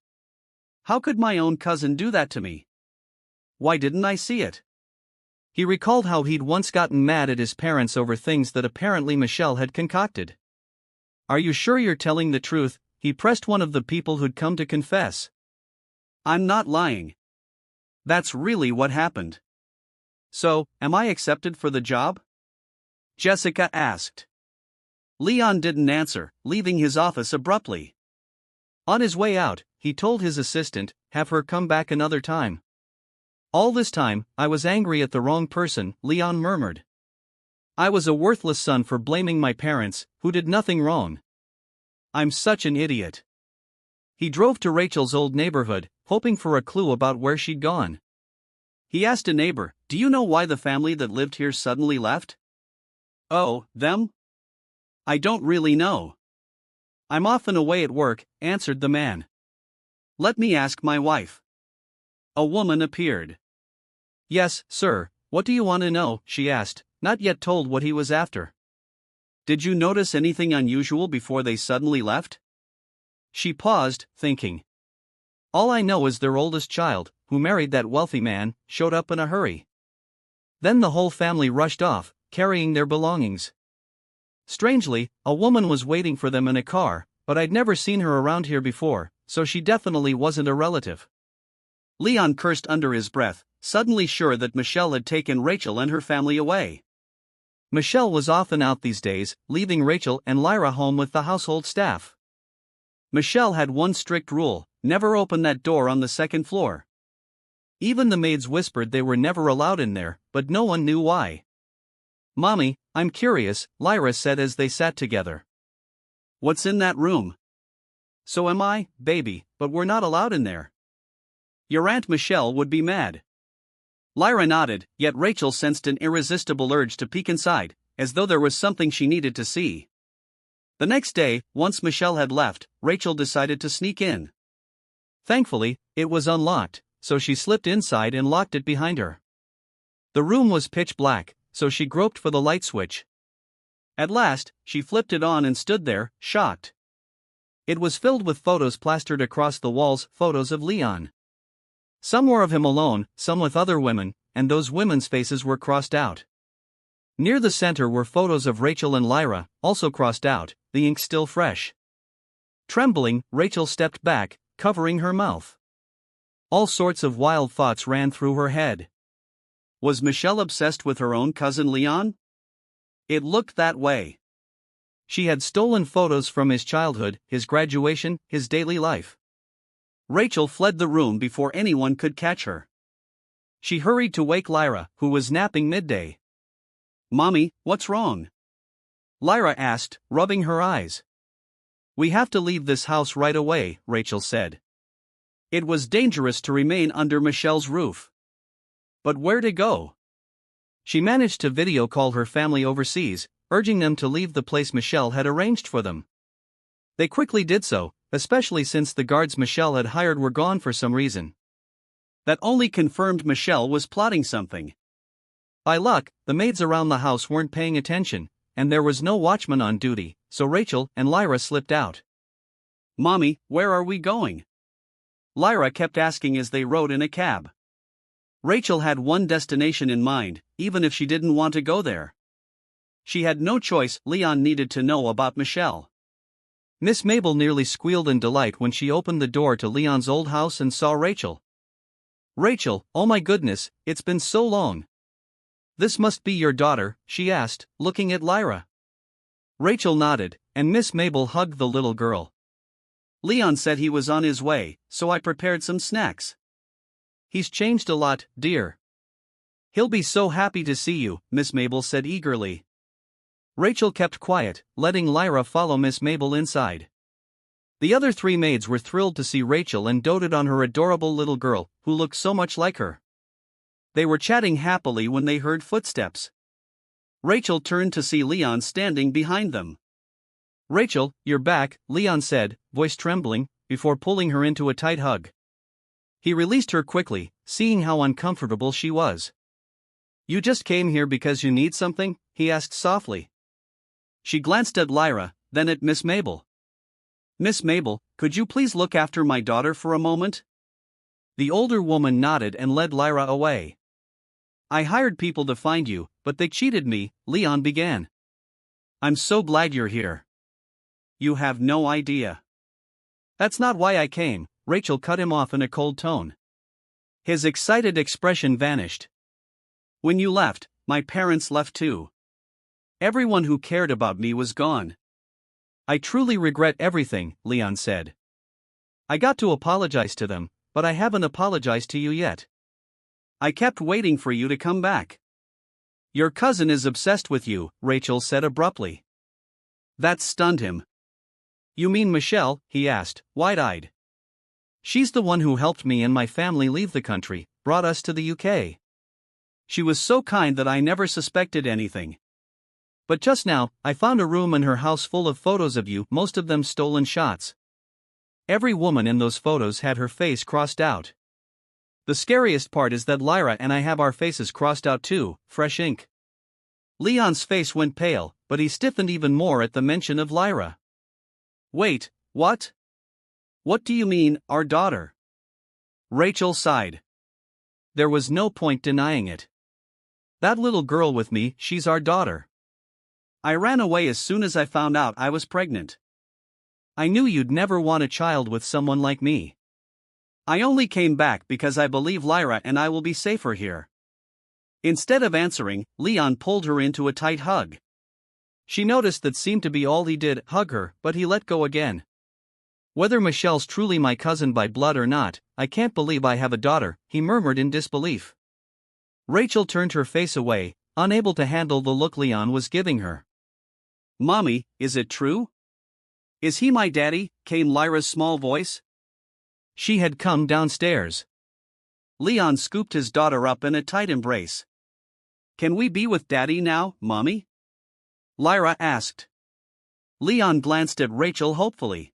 How could my own cousin do that to me? Why didn't I see it? He recalled how he'd once gotten mad at his parents over things that apparently Michelle had concocted. Are you sure you're telling the truth? He pressed one of the people who'd come to confess. I'm not lying. That's really what happened. So, am I accepted for the job? Jessica asked. Leon didn't answer, leaving his office abruptly. On his way out, he told his assistant, have her come back another time. All this time, I was angry at the wrong person, Leon murmured. I was a worthless son for blaming my parents, who did nothing wrong. I'm such an idiot. He drove to Rachel's old neighborhood, hoping for a clue about where she'd gone. He asked a neighbor, do you know why the family that lived here suddenly left? Oh, them? I don't really know. I'm often away at work, answered the man. Let me ask my wife. A woman appeared. Yes, sir, what do you want to know? She asked, not yet told what he was after. Did you notice anything unusual before they suddenly left? She paused, thinking. All I know is their oldest child, who married that wealthy man, showed up in a hurry. Then the whole family rushed off, carrying their belongings. Strangely, a woman was waiting for them in a car, but I'd never seen her around here before, so she definitely wasn't a relative. Leon cursed under his breath, suddenly sure that Michelle had taken Rachel and her family away. Michelle was often out these days, leaving Rachel and Lyra home with the household staff. Michelle had one strict rule, never open that door on the second floor. Even the maids whispered they were never allowed in there, but no one knew why. Mommy, I'm curious, Lyra said as they sat together. What's in that room? So am I, baby, but we're not allowed in there. Your Aunt Michelle would be mad. Lyra nodded, yet Rachel sensed an irresistible urge to peek inside, as though there was something she needed to see. The next day, once Michelle had left, Rachel decided to sneak in. Thankfully, it was unlocked, so she slipped inside and locked it behind her. The room was pitch black, so she groped for the light switch. At last, she flipped it on and stood there, shocked. It was filled with photos plastered across the walls, photos of Leon. Some were of him alone, some with other women, and those women's faces were crossed out. Near the center were photos of Rachel and Lyra, also crossed out, the ink still fresh. Trembling, Rachel stepped back, covering her mouth. All sorts of wild thoughts ran through her head. Was Michelle obsessed with her own cousin Leon? It looked that way. She had stolen photos from his childhood, his graduation, his daily life. Rachel fled the room before anyone could catch her. She hurried to wake Lyra, who was napping midday. Mommy, what's wrong? Lyra asked, rubbing her eyes. We have to leave this house right away, Rachel said. It was dangerous to remain under Michelle's roof. But where to go? She managed to video call her family overseas, urging them to leave the place Michelle had arranged for them. They quickly did so, especially since the guards Michelle had hired were gone for some reason. That only confirmed Michelle was plotting something. By luck, the maids around the house weren't paying attention, and there was no watchman on duty, so Rachel and Lyra slipped out. Mommy, where are we going? Lyra kept asking as they rode in a cab. Rachel had one destination in mind, even if she didn't want to go there. She had no choice, Leon needed to know about Michelle. Miss Mabel nearly squealed in delight when she opened the door to Leon's old house and saw Rachel. Rachel, oh my goodness, it's been so long. This must be your daughter, she asked, looking at Lyra. Rachel nodded, and Miss Mabel hugged the little girl. Leon said he was on his way, so I prepared some snacks. He's changed a lot, dear. He'll be so happy to see you, Miss Mabel said eagerly. Rachel kept quiet, letting Lyra follow Miss Mabel inside. The other three maids were thrilled to see Rachel and doted on her adorable little girl, who looked so much like her. They were chatting happily when they heard footsteps. Rachel turned to see Leon standing behind them. Rachel, you're back, Leon said, voice trembling, before pulling her into a tight hug. He released her quickly, seeing how uncomfortable she was. You just came here because you need something? He asked softly. She glanced at Lyra, then at Miss Mabel. Miss Mabel, could you please look after my daughter for a moment? The older woman nodded and led Lyra away. I hired people to find you, but they cheated me, Leon began. I'm so glad you're here. You have no idea. That's not why I came, Rachel cut him off in a cold tone. His excited expression vanished. When you left, my parents left too. Everyone who cared about me was gone. I truly regret everything, Leon said. I got to apologize to them, but I haven't apologized to you yet. I kept waiting for you to come back. Your cousin is obsessed with you, Rachel said abruptly. That stunned him. You mean Michelle? He asked, wide-eyed. She's the one who helped me and my family leave the country, brought us to the UK. She was so kind that I never suspected anything. But just now, I found a room in her house full of photos of you, most of them stolen shots. Every woman in those photos had her face crossed out. The scariest part is that Lyra and I have our faces crossed out too, fresh ink. Leon's face went pale, but he stiffened even more at the mention of Lyra. Wait, what? What do you mean, our daughter? Rachel sighed. There was no point denying it. That little girl with me, she's our daughter. I ran away as soon as I found out I was pregnant. I knew you'd never want a child with someone like me. I only came back because I believe Lyra and I will be safer here. Instead of answering, Leon pulled her into a tight hug. She noticed that seemed to be all he did, hug her, but he let go again. Whether Michelle's truly my cousin by blood or not, I can't believe I have a daughter, he murmured in disbelief. Rachel turned her face away, unable to handle the look Leon was giving her. Mommy, is it true? Is he my daddy? Came Lyra's small voice. She had come downstairs. Leon scooped his daughter up in a tight embrace. Can we be with Daddy now, Mommy? Lyra asked. Leon glanced at Rachel hopefully.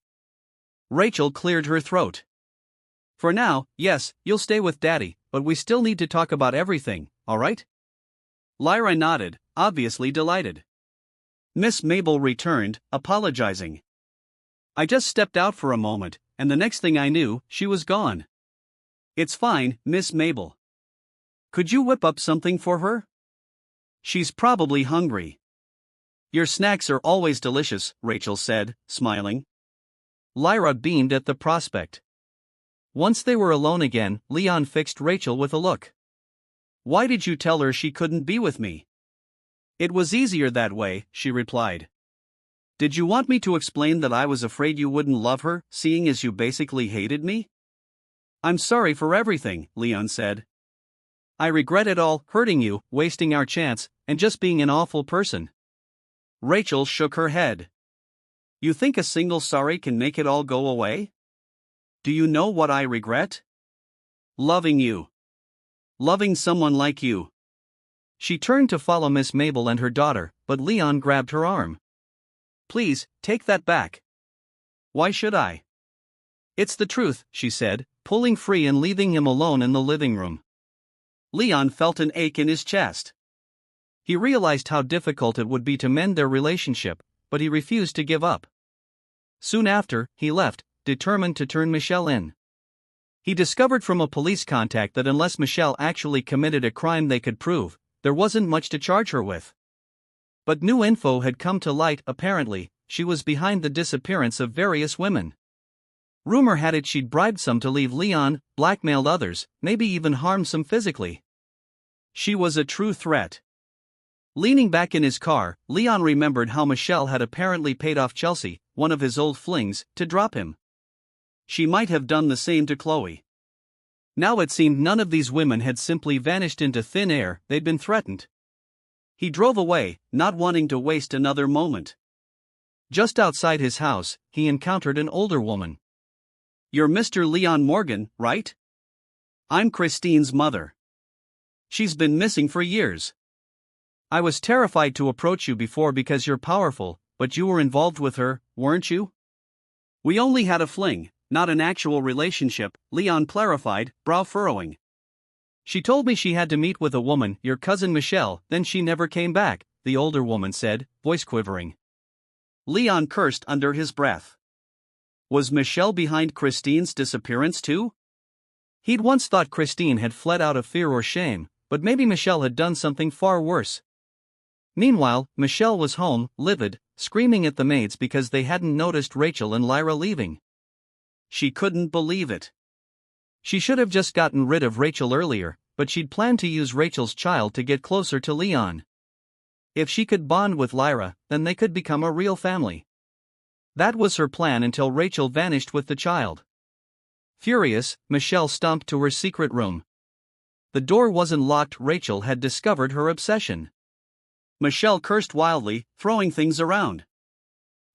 Rachel cleared her throat. For now, yes, you'll stay with Daddy, but we still need to talk about everything, alright? Lyra nodded, obviously delighted. Miss Mabel returned, apologizing. I just stepped out for a moment, and the next thing I knew, she was gone. It's fine, Miss Mabel. Could you whip up something for her? She's probably hungry. Your snacks are always delicious, Rachel said, smiling. Lyra beamed at the prospect. Once they were alone again, Leon fixed Rachel with a look. Why did you tell her she couldn't be with me? It was easier that way, she replied. Did you want me to explain that I was afraid you wouldn't love her, seeing as you basically hated me? I'm sorry for everything, Leon said. I regret it all, hurting you, wasting our chance, and just being an awful person. Rachel shook her head. You think a single sorry can make it all go away? Do you know what I regret? Loving you. Loving someone like you. She turned to follow Miss Mabel and her daughter, but Leon grabbed her arm. Please, take that back. Why should I? It's the truth, she said, pulling free and leaving him alone in the living room. Leon felt an ache in his chest. He realized how difficult it would be to mend their relationship, but he refused to give up. Soon after, he left, determined to turn Michelle in. He discovered from a police contact that unless Michelle actually committed a crime they could prove, there wasn't much to charge her with. But new info had come to light. Apparently, she was behind the disappearance of various women. Rumor had it she'd bribed some to leave Leon, blackmailed others, maybe even harmed some physically. She was a true threat. Leaning back in his car, Leon remembered how Michelle had apparently paid off Chelsea, one of his old flings, to drop him. She might have done the same to Chloe. Now it seemed none of these women had simply vanished into thin air, they'd been threatened. He drove away, not wanting to waste another moment. Just outside his house, he encountered an older woman. "You're Mr. Leon Morgan, right? I'm Christine's mother. She's been missing for years. I was terrified to approach you before because you're powerful, but you were involved with her, weren't you?" "We only had a fling, not an actual relationship," Leon clarified, brow furrowing. "She told me she had to meet with a woman, your cousin Michelle, then she never came back," the older woman said, voice quivering. Leon cursed under his breath. Was Michelle behind Christine's disappearance too? He'd once thought Christine had fled out of fear or shame, but maybe Michelle had done something far worse. Meanwhile, Michelle was home, livid, screaming at the maids because they hadn't noticed Rachel and Lyra leaving. She couldn't believe it. She should have just gotten rid of Rachel earlier, but she'd planned to use Rachel's child to get closer to Leon. If she could bond with Lyra, then they could become a real family. That was her plan until Rachel vanished with the child. Furious, Michelle stomped to her secret room. The door wasn't locked. Rachel had discovered her obsession. Michelle cursed wildly, throwing things around.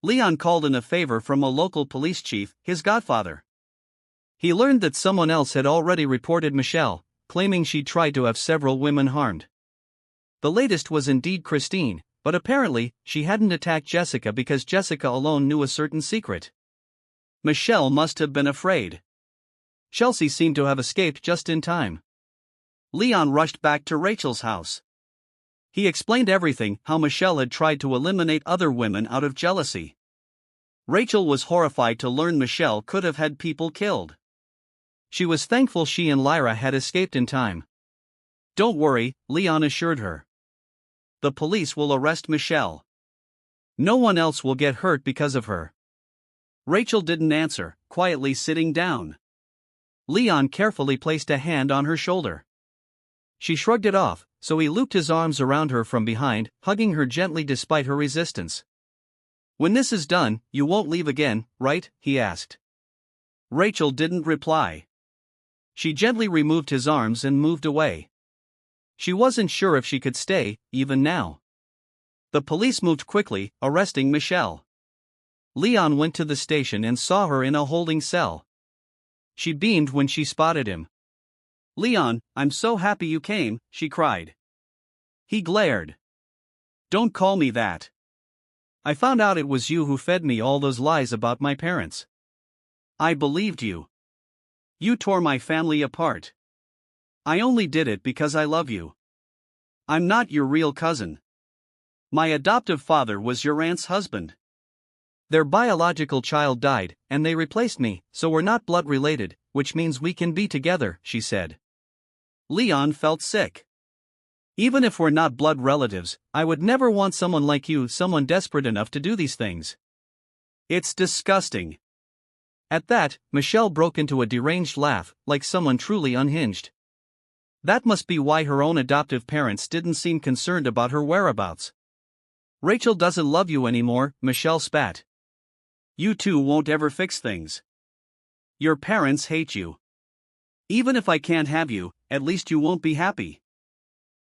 Leon called in a favor from a local police chief, his godfather. He learned that someone else had already reported Michelle, claiming she'd tried to have several women harmed. The latest was indeed Christine, but apparently, she hadn't attacked Jessica because Jessica alone knew a certain secret. Michelle must have been afraid. Chelsea seemed to have escaped just in time. Leon rushed back to Rachel's house. He explained everything, how Michelle had tried to eliminate other women out of jealousy. Rachel was horrified to learn Michelle could have had people killed. She was thankful she and Lyra had escaped in time. "Don't worry," Leon assured her. "The police will arrest Michelle. No one else will get hurt because of her." Rachel didn't answer, quietly sitting down. Leon carefully placed a hand on her shoulder. She shrugged it off, so he looped his arms around her from behind, hugging her gently despite her resistance. "When this is done, you won't leave again, right?" he asked. Rachel didn't reply. She gently removed his arms and moved away. She wasn't sure if she could stay, even now. The police moved quickly, arresting Michelle. Leon went to the station and saw her in a holding cell. She beamed when she spotted him. "Leon, I'm so happy you came," she cried. He glared. "Don't call me that. I found out it was you who fed me all those lies about my parents. I believed you. You tore my family apart. I only did it because I love you. I'm not your real cousin. My adoptive father was your aunt's husband. Their biological child died, and they replaced me, so we're not blood related, which means we can be together," she said. Leon felt sick. "Even if we're not blood relatives, I would never want someone like you, someone desperate enough to do these things. It's disgusting." At that, Michelle broke into a deranged laugh, like someone truly unhinged. That must be why her own adoptive parents didn't seem concerned about her whereabouts. "Rachel doesn't love you anymore," Michelle spat. "You two won't ever fix things. Your parents hate you. Even if I can't have you, at least you won't be happy."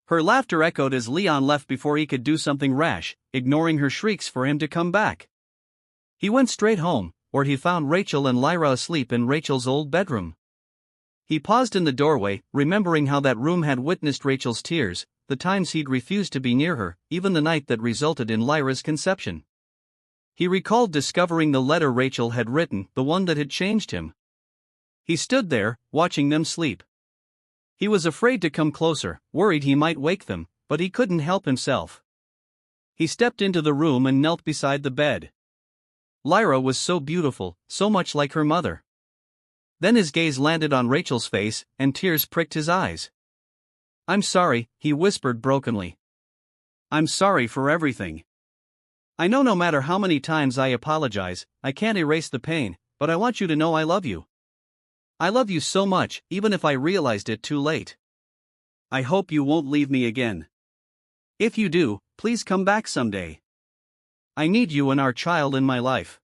Her laughter echoed as Leon left before he could do something rash, ignoring her shrieks for him to come back. He went straight home, where he found Rachel and Lyra asleep in Rachel's old bedroom. He paused in the doorway, remembering how that room had witnessed Rachel's tears, the times he'd refused to be near her, even the night that resulted in Lyra's conception. He recalled discovering the letter Rachel had written, the one that had changed him. He stood there, watching them sleep. He was afraid to come closer, worried he might wake them, but he couldn't help himself. He stepped into the room and knelt beside the bed. Lyra was so beautiful, so much like her mother. Then his gaze landed on Rachel's face, and tears pricked his eyes. "I'm sorry," he whispered brokenly. "I'm sorry for everything. I know no matter how many times I apologize, I can't erase the pain, but I want you to know I love you. I love you so much, even if I realized it too late. I hope you won't leave me again. If you do, please come back someday. I need you and our child in my life."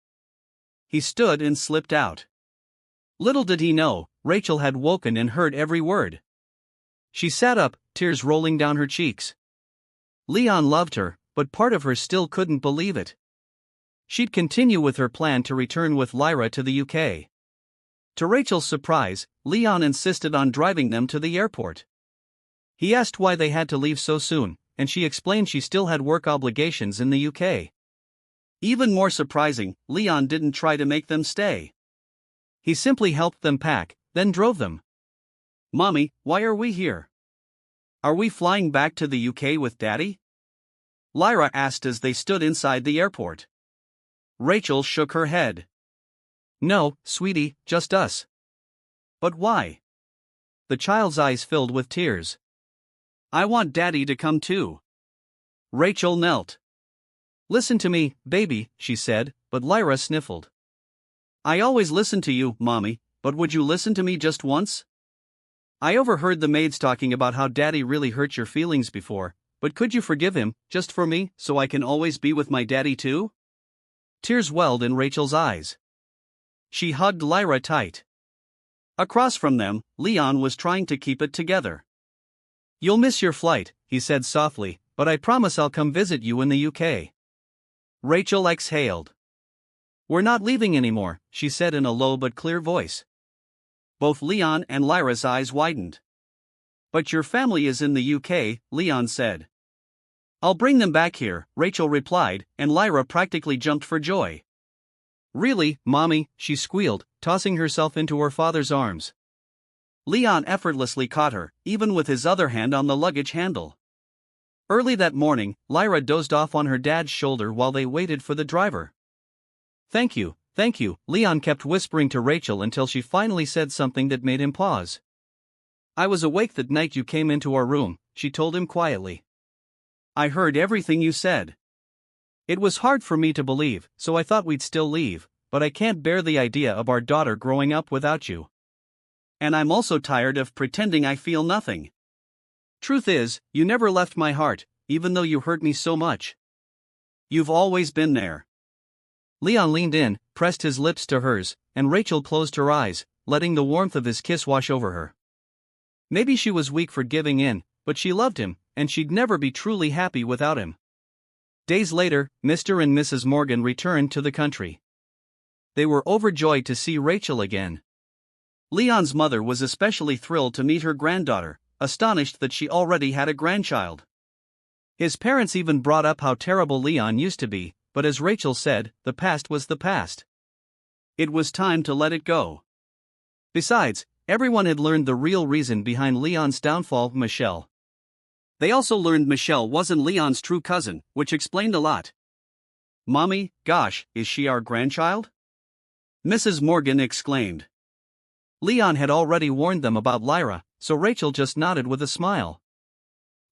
He stood and slipped out. Little did he know, Rachel had woken and heard every word. She sat up, tears rolling down her cheeks. Leon loved her, but part of her still couldn't believe it. She'd continue with her plan to return with Lyra to the UK. To Rachel's surprise, Leon insisted on driving them to the airport. He asked why they had to leave so soon, and she explained she still had work obligations in the UK. Even more surprising, Leon didn't try to make them stay. He simply helped them pack, then drove them. "Mommy, why are we here? Are we flying back to the UK with Daddy?" Lyra asked as they stood inside the airport. Rachel shook her head. "No, sweetie, just us." "But why?" The child's eyes filled with tears. "I want Daddy to come too." Rachel knelt. "Listen to me, baby," she said, but Lyra sniffled. "I always listen to you, Mommy, but would you listen to me just once? I overheard the maids talking about how Daddy really hurt your feelings before, but could you forgive him, just for me, so I can always be with my daddy too?" Tears welled in Rachel's eyes. She hugged Lyra tight. Across from them, Leon was trying to keep it together. "You'll miss your flight," he said softly, "but I promise I'll come visit you in the UK." Rachel exhaled. "We're not leaving anymore," she said in a low but clear voice. Both Leon and Lyra's eyes widened. "But your family is in the UK," Leon said. "I'll bring them back here," Rachel replied, and Lyra practically jumped for joy. "Really, Mommy," she squealed, tossing herself into her father's arms. Leon effortlessly caught her, even with his other hand on the luggage handle. Early that morning, Lyra dozed off on her dad's shoulder while they waited for the driver. Thank you," Leon kept whispering to Rachel until she finally said something that made him pause. "I was awake that night you came into our room," she told him quietly. "I heard everything you said. It was hard for me to believe, so I thought we'd still leave, but I can't bear the idea of our daughter growing up without you. And I'm also tired of pretending I feel nothing. Truth is, you never left my heart, even though you hurt me so much. You've always been there." Leon leaned in, pressed his lips to hers, and Rachel closed her eyes, letting the warmth of his kiss wash over her. Maybe she was weak for giving in, but she loved him, and she'd never be truly happy without him. Days later, Mr. and Mrs. Morgan returned to the country. They were overjoyed to see Rachel again. Leon's mother was especially thrilled to meet her granddaughter, astonished that she already had a grandchild. His parents even brought up how terrible Leon used to be, but as Rachel said, the past was the past. It was time to let it go. Besides, everyone had learned the real reason behind Leon's downfall: Michelle. They also learned Michelle wasn't Leon's true cousin, which explained a lot. "Mommy, gosh, is she our grandchild?" Mrs. Morgan exclaimed. Leon had already warned them about Lyra, so Rachel just nodded with a smile.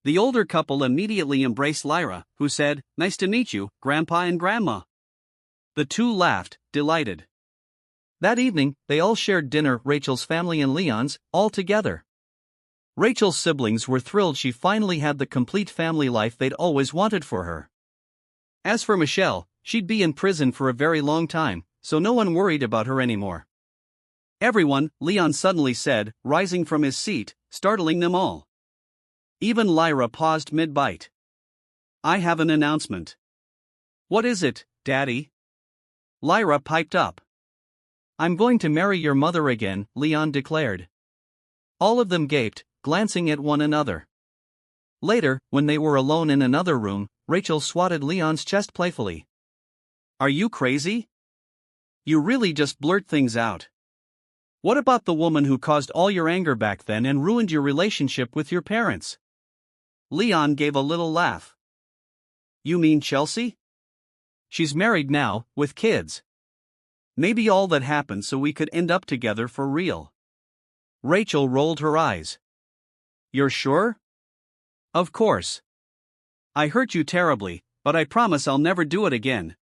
The older couple immediately embraced Lyra, who said, "Nice to meet you, Grandpa and Grandma." The two laughed, delighted. That evening, they all shared dinner, Rachel's family and Leon's, all together. Rachel's siblings were thrilled she finally had the complete family life they'd always wanted for her. As for Michelle, she'd be in prison for a very long time, so no one worried about her anymore. "Everyone," Leon suddenly said, rising from his seat, startling them all. Even Lyra paused mid-bite. "I have an announcement." "What is it, Daddy?" Lyra piped up. "I'm going to marry your mother again," Leon declared. All of them gaped, glancing at one another. Later, when they were alone in another room, Rachel swatted Leon's chest playfully. "Are you crazy? You really just blurt things out. What about the woman who caused all your anger back then and ruined your relationship with your parents?" Leon gave a little laugh. "You mean Chelsea? She's married now, with kids. Maybe all that happened so we could end up together for real." Rachel rolled her eyes. "You're sure?" "Of course. I hurt you terribly, but I promise I'll never do it again."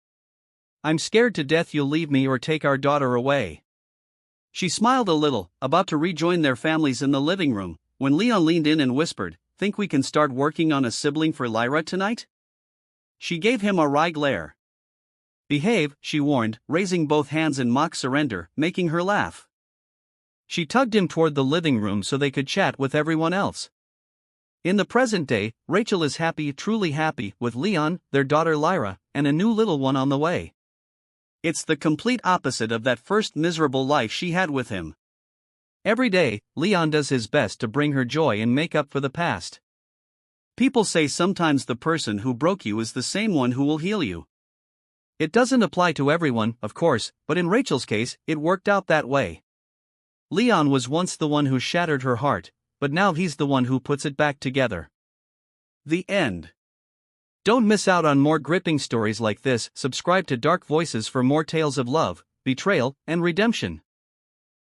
I'm scared to death you'll leave me or take our daughter away. She smiled a little, about to rejoin their families in the living room, when Leon leaned in and whispered, "Think we can start working on a sibling for Lyra tonight?" She gave him a wry glare. Behave, she warned, raising both hands in mock surrender, making her laugh. She tugged him toward the living room so they could chat with everyone else. In the present day, Rachel is happy, truly happy, with Leon, their daughter Lyra, and a new little one on the way. It's the complete opposite of that first miserable life she had with him. Every day, Leon does his best to bring her joy and make up for the past. People say sometimes the person who broke you is the same one who will heal you. It doesn't apply to everyone, of course, but in Rachel's case, it worked out that way. Leon was once the one who shattered her heart, but now he's the one who puts it back together. The end. Don't miss out on more gripping stories like this. Subscribe to Dark Voices for more tales of love, betrayal, and redemption.